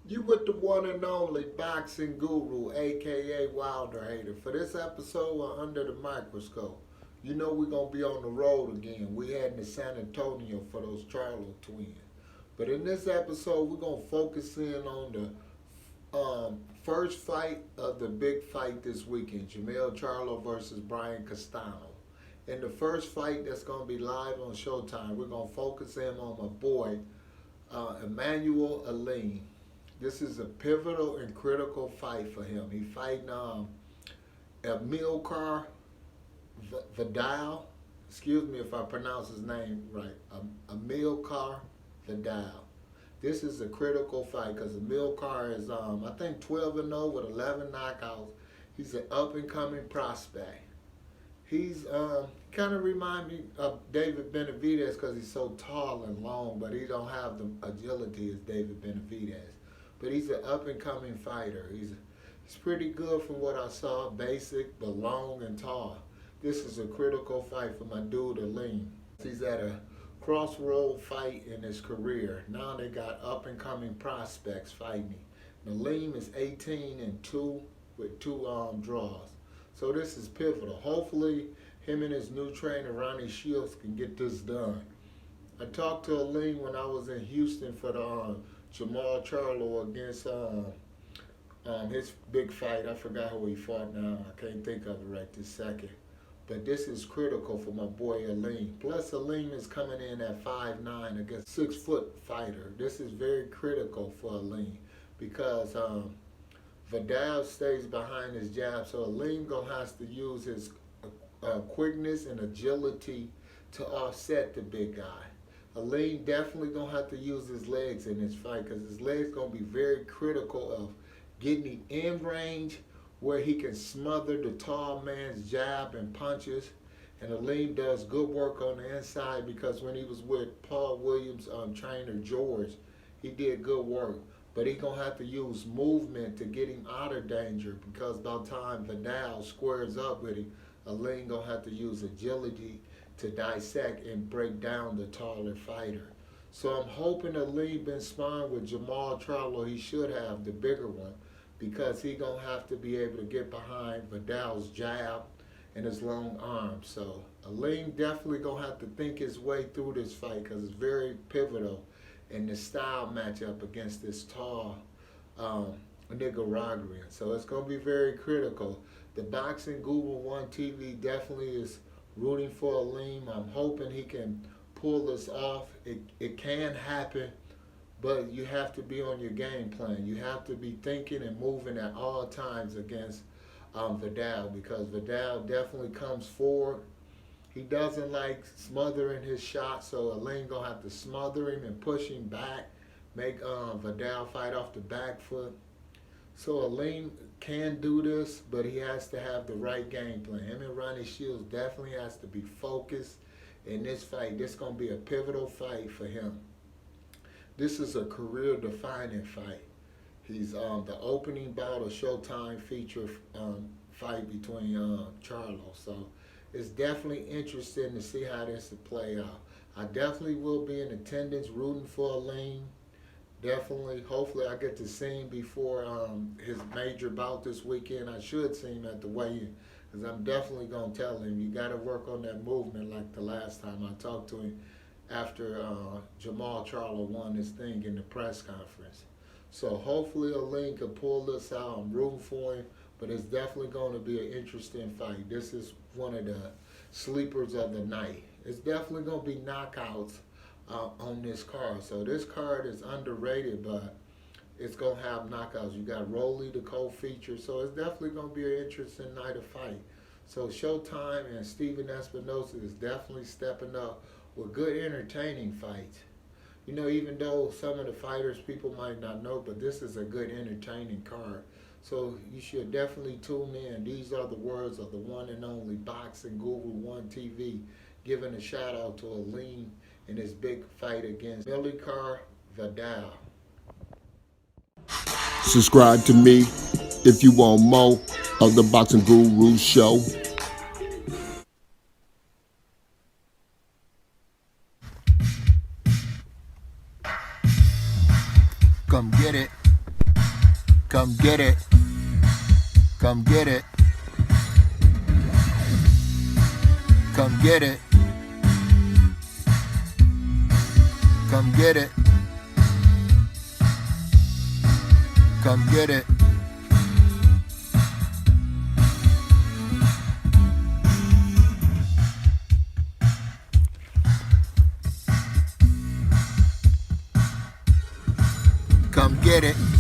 You with the one and only boxing guru, aka Wilder Hater. For this episode of Under the Microscope, you know we're gonna be on the road again. We heading to San Antonio for those Charlo twins. But in this episode, we're gonna focus in on the first fight of the big fight this weekend, Charlo versus Brian Castano. In the first fight that's gonna be live on Showtime, we're gonna focus in on my boy, Immanuwel Aleem. This is a pivotal and critical fight for him. He fighting Amilcar Vidal. Excuse me if I pronounce his name right. Amilcar Vidal. This is a critical fight because Amilcar is, I think, 12-0 with 11 knockouts. He's an up-and-coming prospect. He's kind of remind me of David Benavidez because he's so tall and long, but he don't have the agility as David Benavidez. But he's an up-and-coming fighter. He's pretty good from what I saw, basic, but long and tall. This is a critical fight for my dude, Aleem. He's at a crossroad fight in his career. Now they got up-and-coming prospects fighting him. Aleem is 18-2 with two draws. So this is pivotal. Hopefully, him and his new trainer, Ronnie Shields, can get this done. I talked to Aleem when I was in Houston for the Charlo against his big fight. I forgot who he fought now. I can't think of it right this second. But this is critical for my boy Aleem. Plus Aleem is coming in at 5'9" against 6-foot fighter. This is very critical for Aleem because Vidal stays behind his jab. So Aleem gonna have to use his quickness and agility to offset the big guy. Aleem definitely gonna have to use his legs in this fight because his legs gonna be very critical of getting him in range where he can smother the tall man's jab and punches. And Aleem does good work on the inside because when he was with Paul Williams' trainer George, he did good work. But he's gonna have to use movement to get him out of danger because by the time Vidal squares up with him, Aleem gonna have to use agility to dissect and break down the taller fighter. So I'm hoping Aleem been sparring with Charlo. He should have the bigger one because he gonna have to be able to get behind Vidal's jab and his long arms. So Aleem definitely gonna have to think his way through this fight because it's very pivotal in the style matchup against this tall Nicaraguan. So it's gonna be very critical. The Boxing Guru One TV definitely is rooting for Aleem. I'm hoping he can pull this off. It can happen, but you have to be on your game plan. You have to be thinking and moving at all times against Vidal because Vidal definitely comes forward. He doesn't like smothering his shots, so Aleem gonna have to smother him and push him back, make Vidal fight off the back foot. So Aleem can do this, but he has to have the right game plan. Him and Ronnie Shields definitely has to be focused in this fight. This is going to be a pivotal fight for him. This is a career-defining fight. He's the opening bout of Showtime feature fight between Charlo. So it's definitely interesting to see how this will play out. I definitely will be in attendance rooting for Aleem. Definitely, hopefully I get to see him before his major bout this weekend. I should see him at the weigh-in because I'm definitely going to tell him, you got to work on that movement like the last time I talked to him after Charlo won this thing in the press conference. So hopefully Aleem can pull this out. I'm rooting for him, but it's definitely going to be an interesting fight. This is one of the sleepers of the night. It's definitely going to be knockouts on this card. So this card is underrated, but it's going to have knockouts. You got Rolly, the co-feature, so it's definitely going to be an interesting night of fight. So Showtime and Steven Espinosa is definitely stepping up with good entertaining fights. You know, even though some of the fighters people might not know, but this is a good entertaining card. So you should definitely tune in. These are the words of the one and only Boxing Guru One TV, giving a shout out to Aleem in his big fight against Amilcar Vidal. Subscribe to me if you want more of the Boxing Guru Show. Come get it. Come get it. Come get it. Come get it. Come get it. Come get it. Come get it.